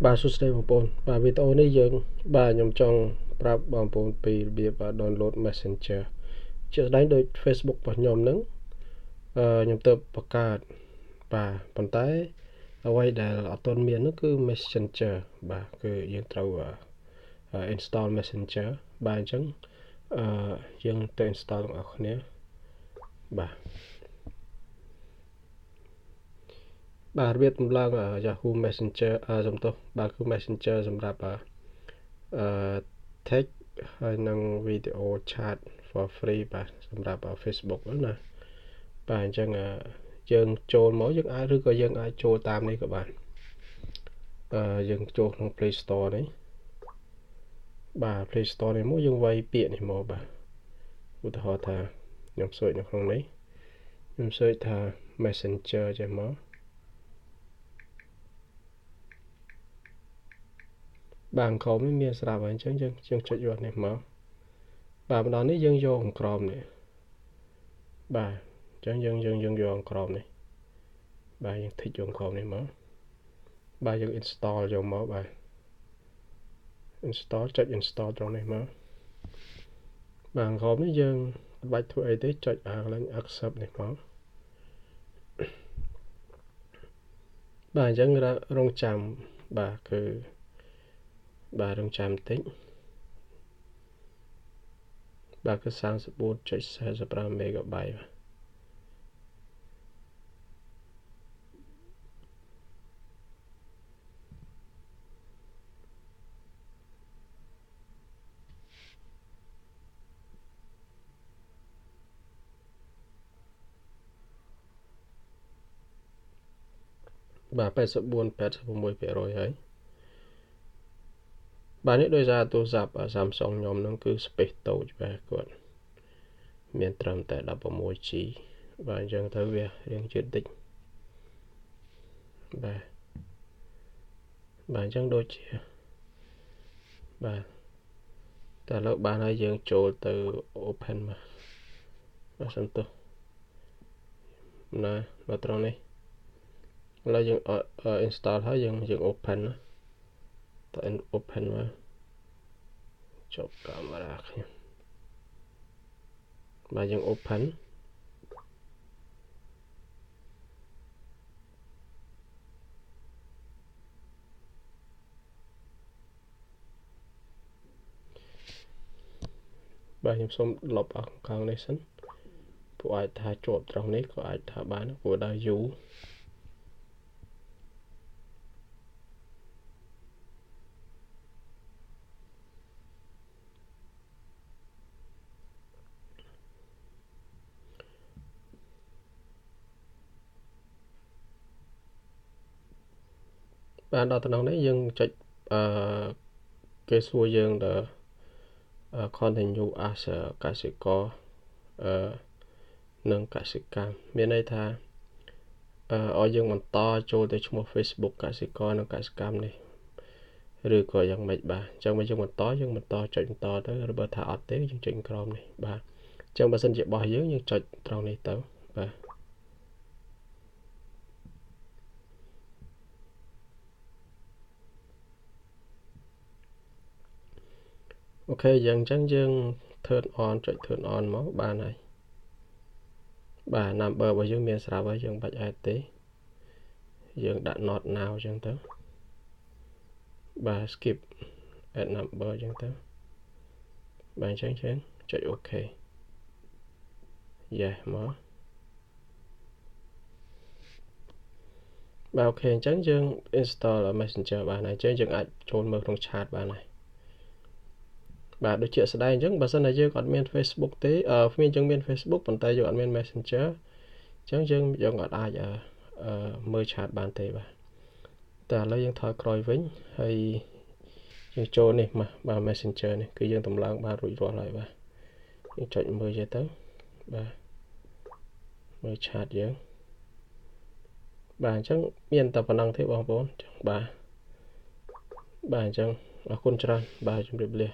បាទសួស្តីបងប្អូនបាទវីដេអូនេះយើងបាទខ្ញុំចង់ប្រាប់បងប្អូនពីរបៀប download Messenger ជាស្ដែងដូច Facebook របស់ខ្ញុំហ្នឹងខ្ញុំទៅបង្កើតបាទប៉ុន្តែអ្វីដែលអត់ទាន់មាននោះគឺ Messenger បាទគឺយើងត្រូវ install Messenger បាទអញ្ចឹងយើងទៅ install ទាំងអស់គ្នាបាទរបៀបដំឡើង Yahoo Messenger សំទោសបាទគឺ Messenger សម្រាប់text ហើយនិង video chat for free បាទសម្រាប់ Facebook ហ្នឹងណាបាទអញ្ចឹងយើងចូលមកយើងអាចឬក៏យើងអាចចូលតាមនេះក៏បានយើងចូលក្នុង Play Store នេះបាទ Play Store នេះមកយើងវាយពាក្យនេះមកបាទឧទាហរណ៍ថាខ្ញុំ search នៅក្នុងនេះខ្ញុំ search ថា Messenger ចេះមកបាទក្រោមនេះមានស្រាប់ហើយអញ្ចឹងយើងចុចយកនេះមកបាទម្ដងនេះយើងយកក្រោមនេះបាទអញ្ចឹងយើងយកក្រោមនេះបាទយើងធីកយកក្រោមនេះមកបាទយើង install យកមកបាទ install ចុច install ត្រង់នេះមកបាទក្រោមនេះយើងអត់បាច់ធ្វើអីទេចុចកន្លែង accept នេះមកបាទអញ្ចឹងរងចាំបាទគឺបាទរងចាំបន្តិចបាទគឺ 34.45 MB បាទ 84.86% ហើយបាទនេះដោយសារទូរស័ព្ទ Samsung ខ្ញុំហ្នឹងគឺ space តូចបាទគាត់មានត្រឹមតែ 16G បាទអញ្ចឹងទៅវារៀងយឺតតិចបាទអញ្ចឹងដូចជាបាទតែឥឡូវបានហើយយើងចូលទៅ open មកបាទសំទោសណានៅត្រង់នេះឥឡូវយើងinstall ហើយយើង open ណាតើ open មកចុះកាមេរ៉ាខ្ញុំបាទយើង open បាទខ្ញុំសូមលុបអស់ខាងនេះសិនពួកអាចថាជាប់ត្រង់នេះក៏អាចថាបានព្រោះដល់យូរបាទដល់ត្រង់នេះយើងចុចគេសួរយើងទៅcontinue as កសិករនិងកសិកម្មមានន័យថាឲ្យយើងបន្តចូលទៅឈ្មោះ Facebook កសិករនិងកសិកម្មនេះឬក៏យ៉ាងម៉េចបាទអញ្ចឹងបើយើងបន្តចុចបន្តទៅឬបើថាអត់ទេយើងចុចក្រោមនេះបាទអញ្ចឹងបើសិនជាបោះយើងចុចត្រង់នេះទៅបាទអូខេអញ្ចឹងយើង turn on ចុច turn on មកបានហើយបាទ number របស់យើងមានស្រាប់ហើយយើងបាច់ add ទេយើងដាក់ not now អញ្ចឹងទៅបាទ skip add number អញ្ចឹងទៅបាទអញ្ចឹងចុច OK yes មកបាទអូខេអញ្ចឹងយើង install Messenger បានហើយអញ្ចឹងយើងអាចចូលមើលក្នុង chat បានហើយបាទដូចជាស្ដែងអញ្ចឹងបើសិនតែយើងអត់មាន Facebook ទេយើងមាន Facebook ប៉ុន្តែយើងអត់មាន Messenger អញ្ចឹងយើងអត់អាចមើល chat បានទេបាទតែឥឡូវយើងថយក្រោយវិញហើយយើងចូលនេះមកបាទ Messenger នេះគឺយើងតម្លើងបានរួចរាល់ហើយបាទយើងចុចមើលទៅបាទមើល chat យើងបាទអញ្ចឹងមានតែប៉ុណ្ណឹងទេបងប្អូនបាទអញ្ចឹងអរគុណច្រើនបាទជម្រាបលា